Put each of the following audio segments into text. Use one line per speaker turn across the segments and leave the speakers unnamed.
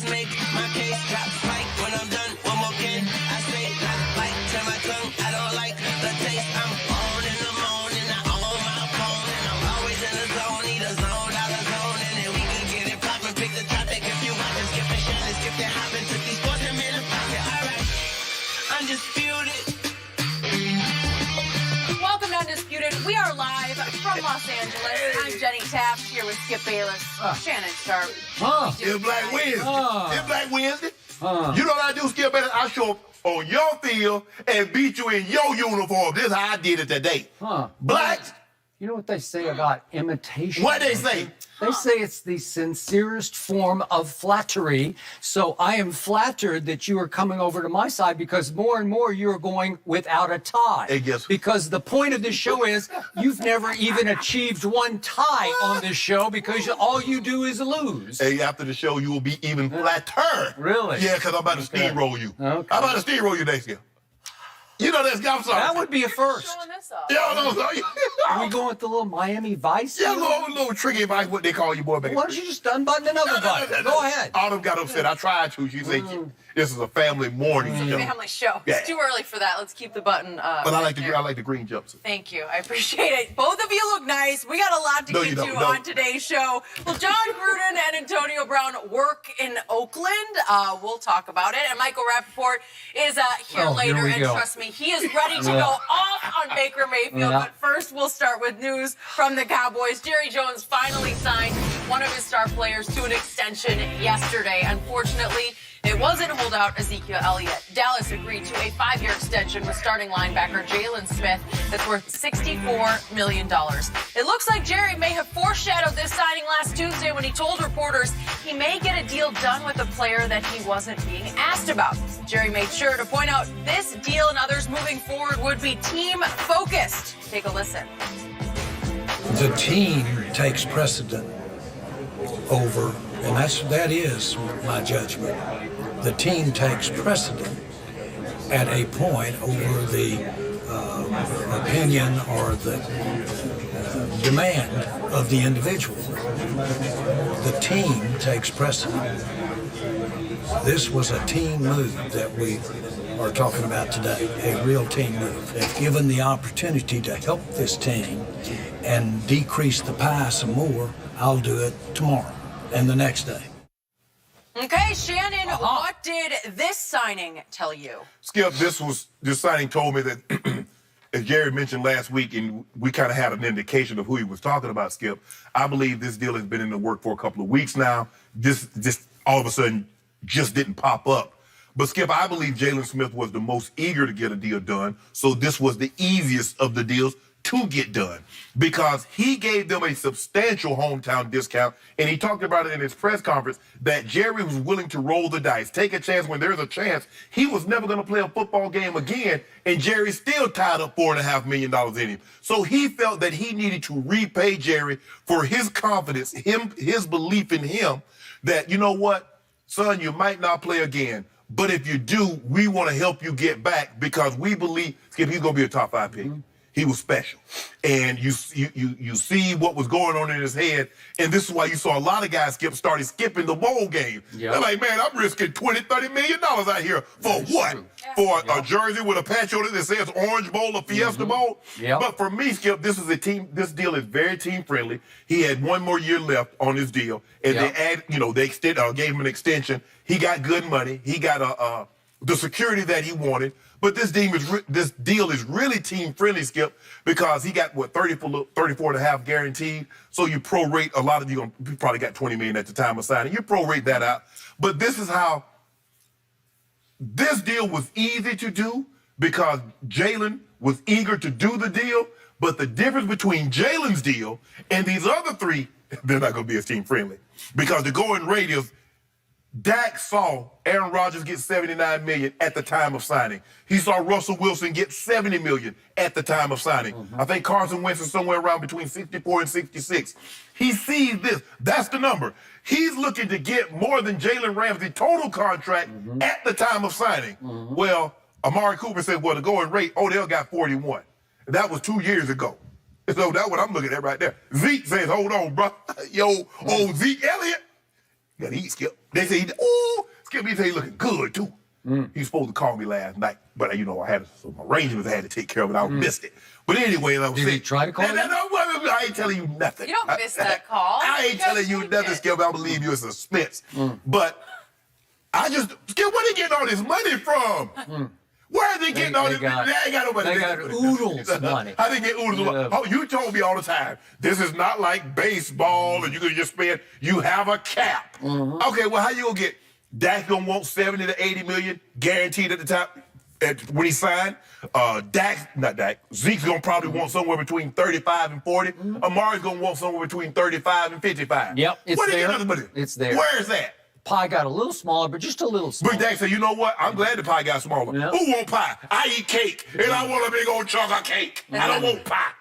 make my case. Drop mic when I'm done. One more can I say like turn my tongue. I don't like the taste. I'm on in the morning. I own my phone and I'm always in the zone. Need a zone, out of zone, and then we can get it poppin'. Pick the topic if you want. Skip and Shannon, skip and hoppin'. Took these sports and made a pocket. All right, undisputed.
Welcome to Undisputed. We are live from Los Angeles. I'm Jenny Taft here with Skip Bayless, Shannon Sharpe.
It's Black Wednesday. It's Black Wednesday. You know what I do, Skip Bayless? I show up on your field and beat you in your uniform. This is how I did it today. Blacks.
You know what they say about imitation?
What they say?
They say it's the sincerest form of flattery. So I am flattered that you are coming over to my side because more and more you're going without a tie.
Hey, guess what?
Because the point of this show is you've never even achieved one tie on this show because all you do is lose.
Hey, after the show, you will be even flatter.
Really?
Yeah, because I'm about to steamroll you.
Okay.
I'm about to steamroll you next year. You know that's I'm sorry.
That would be a first.
Showing this off.
Yeah, no,
Are we going with the little Miami Vice?
yeah, little tricky advice, what they call you, boy, baby.
Why don't you just unbutton another button? Go ahead.
Autumn got upset. I tried to. She said, this is a family morning show.
Family show.
Yeah.
It's too early for that. Let's keep the button.
But I like
there.
the green jumpsuit.
Thank you. I appreciate it. Both of you look nice. We got a lot to
No,
get
you
to
don't. No.
on today's show. Well, John Gruden and Antonio Brown work in Oakland. We'll talk about it. And Michael Rappaport is here
Oh,
later.
here we
And
go.
trust me, he is ready to go off on Baker Mayfield.
Yeah.
But first, we'll start with news from the Cowboys. Jerry Jones finally signed one of his star players to an extension yesterday. Unfortunately, it wasn't holdout Ezekiel Elliott. Dallas agreed to a 5-year extension with starting linebacker Jaylon Smith that's worth $64 million. It looks like Jerry may have foreshadowed this signing last Tuesday when he told reporters he may get a deal done with a player that he wasn't being asked about. Jerry made sure to point out this deal and others moving forward would be team-focused. Take a listen.
The team takes precedent over, and that is my judgment. The team takes precedent at a point over the opinion or the demand of the individual. The team takes precedent. This was a team move that we are talking about today, a real team move. If given the opportunity to help this team and decrease the pie some more, I'll do it tomorrow and the next day.
Okay, Shannon, what did this signing tell you?
Skip, this signing told me that, as Jerry mentioned last week, and we kind of had an indication of who he was talking about, Skip, I believe this deal has been in the work for a couple of weeks now. This all of a sudden just didn't pop up. But, Skip, I believe Jaylon Smith was the most eager to get a deal done, so this was the easiest of the deals to get done because he gave them a substantial hometown discount, and he talked about it in his press conference that Jerry was willing to roll the dice, take a chance when there's a chance. He was never going to play a football game again, and Jerry still tied up $4.5 million in him. So he felt that he needed to repay Jerry for his confidence, his belief in him that, you know what, son, you might not play again, but if you do, we want to help you get back because we believe, Skip, he's going to be a top 5 pick. He was special. And you see what was going on in his head. And this is why you saw a lot of guys started skipping the bowl game. Yep. They're like, man, I'm risking $20, $30 million out here for what? Yeah. For a jersey with a patch on it that says Orange Bowl or Fiesta Bowl? Yep. But for me, Skip, this deal is very team friendly. He had one more year left on his deal. And they gave him an extension. He got good money. He got the security that he wanted. But this deal is really team friendly, Skip, because he got 34 and a half guaranteed. So you prorate a lot of you probably got $20 million at the time of signing. You prorate that out. But this is how this deal was easy to do because Jaylon was eager to do the deal. But the difference between Jaylon's deal and these other three, they're not going to be as team friendly because the going rate is Dak saw Aaron Rodgers get $79 million at the time of signing. He saw Russell Wilson get $70 million at the time of signing. I think Carson Wentz is somewhere around between 64 and 66. He sees this. That's the number. He's looking to get more than Jalen Ramsey's total contract at the time of signing. Well, Amari Cooper said, well, the going rate, Odell got 41. That was 2 years ago. So that's what I'm looking at right there. Zeke says, hold on, bro. Yo, old Zeke Elliott. You gotta eat, Skip. They say, ooh, Skip, he say he looking good, too. He was supposed to call me last night, but, you know, I had some arrangements I had to take care of, and I missed it. But anyway, I was
Did he try to call you?
I ain't telling you nothing.
You don't miss that call.
I ain't telling you nothing, Skip. I believe you in suspense. But I just, Skip, where they getting all this money from? Where are they getting all this money? They ain't got nobody.
They got oodles money.
How they get oodles money? Oh, you told me all the time, this is not like baseball and you can just spend, you have a cap. Okay, well, how you gonna get, Dak gonna want 70 to 80 million guaranteed at the top when he signed. Zeke's gonna probably want somewhere between 35 and 40. Amari's gonna want somewhere between 35 and 55.
Yep, it's
Where they
there.
get other money?
It's there.
Where is that?
Pie got a little smaller, but just a little smaller.
Big Dak said, you know what? I'm glad the pie got smaller.
Yep.
Who want pie? I eat cake, and I want a big old chunk of cake. I don't want pie.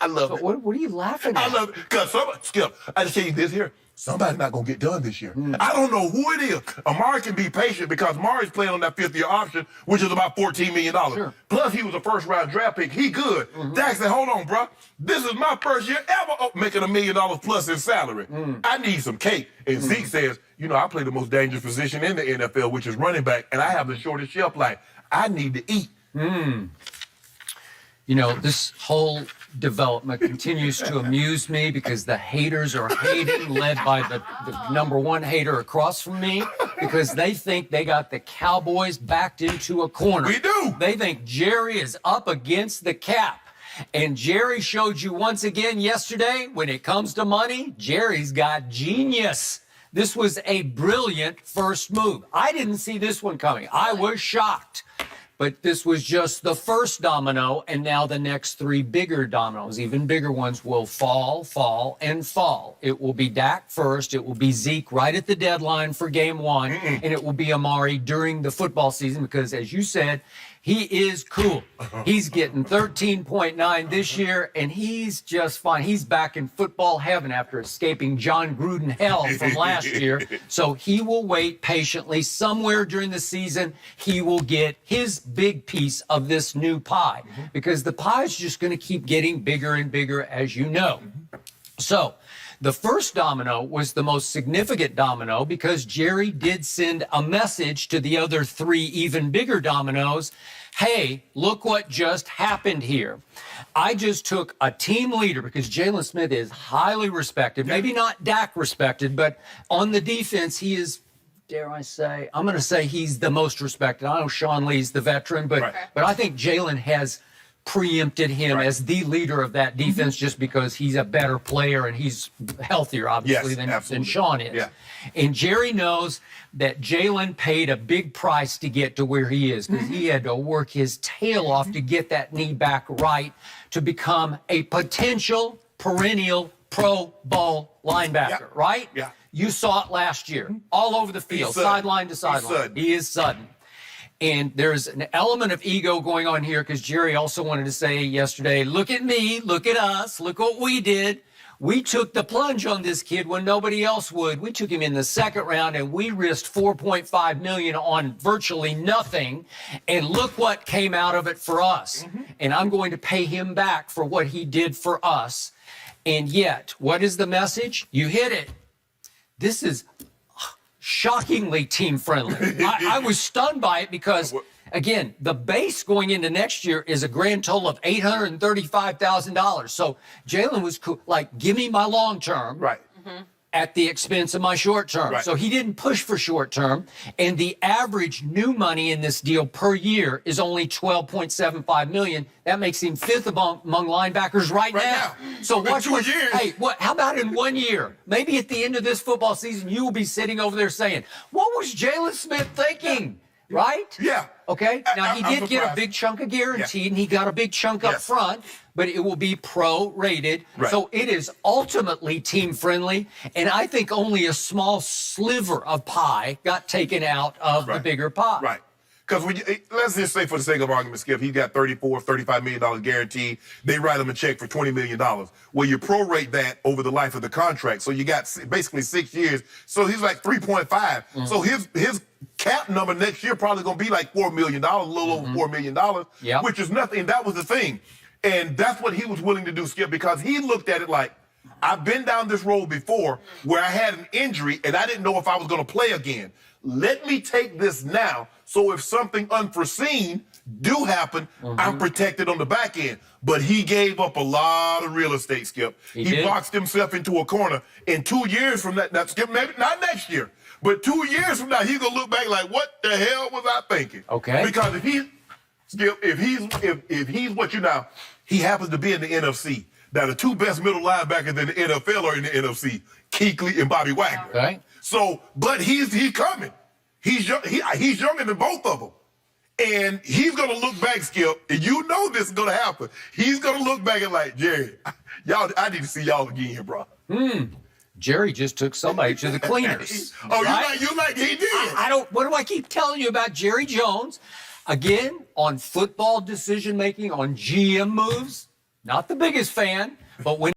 I love it.
What are you laughing at?
I love it. Because Skip, I just tell you this here. Somebody's not going to get done this year. I don't know who it is. Amari can be patient because Amari's playing on that fifth-year option, which is about $14 million.
Sure.
Plus, he was a first-round draft pick. He good. Dak said, hold on, bro. This is my first year ever making $1 million plus in salary. I need some cake. And Zeke says, you know, I play the most dangerous position in the NFL, which is running back, and I have the shortest shelf life. I need to eat.
You know, this whole development continues to amuse me because the haters are hating, led by the number one hater across from me, because they think they got the Cowboys backed into a corner.
We do.
They think Jerry is up against the cap. And Jerry showed you once again yesterday, when it comes to money, Jerry's got genius. This was a brilliant first move. I didn't see this one coming. I was shocked. But this was just the first domino, and now the next three bigger dominoes, even bigger ones, will fall, fall, and fall. It will be Dak first, it will be Zeke right at the deadline for game one, and it will be Amari during the football season because, as you said, he is cool. He's getting 13.9 this year, and he's just fine. He's back in football heaven after escaping John Gruden hell from last year. So he will wait patiently. Somewhere during the season, he will get his big piece of this new pie because the pie is just going to keep getting bigger and bigger, as you know. So the first domino was the most significant domino because Jerry did send a message to the other three even bigger dominoes. Hey, look what just happened here. I just took a team leader because Jaylon Smith is highly respected, maybe not Dak respected, but on the defense, he is, dare I say, I'm going to say he's the most respected. I know Sean Lee's the veteran, but I think Jaylon has preempted him as the leader of that defense just because he's a better player and he's healthier, obviously, than Sean is.
Yeah.
And Jerry knows that Jaylon paid a big price to get to where he is because he had to work his tail off to get that knee back right to become a potential perennial Pro Bowl linebacker, right?
Yeah.
You saw it last year, all over the field, sideline to sideline. He is sudden. And there's an element of ego going on here because Jerry also wanted to say yesterday, look at me, look at us, look what we did. We took the plunge on this kid when nobody else would. We took him in the second round and we risked $4.5 million on virtually nothing. And look what came out of it for us. And I'm going to pay him back for what he did for us. And yet, what is the message? You hit it. This is shockingly team friendly. I was stunned by it because, again, the base going into next year is a grand total of $835,000. So Jaylon was cool, like, give me my long term.
Right.
At the expense of my short term.
Right.
So he didn't push for short term. And the average new money in this deal per year is only $12.75 million. That makes him fifth among linebackers right now. So watch
2 years.
Hey, how about in 1 year? Maybe at the end of this football season, you will be sitting over there saying, what was Jaylon Smith thinking? Right?
Yeah.
Okay. Now, he
I'm
did get a
surprised.
big chunk of guaranteed, and he got a big chunk up front, but it will be pro-rated.
Right.
So it is ultimately team-friendly, and I think only a small sliver of pie got taken out of the bigger pie.
Right. Because let's just say, for the sake of argument, Skip, he's got $35 million guaranteed. They write him a check for $20 million. Well, you prorate that over the life of the contract. So you got basically 6 years. So he's like 3.5. So his cap number next year probably going to be like $4 million, a little over $4 million, which is nothing. That was the thing. And that's what he was willing to do, Skip, because he looked at it like, I've been down this road before where I had an injury and I didn't know if I was going to play again. Let me take this now so if something unforeseen do happen, I'm protected on the back end. But he gave up a lot of real estate, Skip. He boxed himself into a corner. In 2 years from that, now, Skip, maybe not next year, but 2 years from now, he's going to look back like, what the hell was I thinking?
Okay.
Because if he's what you now, he happens to be in the NFC. Now, the two best middle linebackers in the NFL are in the NFC, Kuechly and Bobby Wagner.
Okay.
So, but he's coming. He's younger than both of them. And he's going to look back, Skip, and you know this is going to happen. He's going to look back and like, Jerry, I need to see y'all again, bro.
Jerry just took somebody to the cleaners.
Right? you like he did.
I don't, what do I keep telling you about Jerry Jones? Again, on football decision-making, on GM moves, not the biggest fan, but when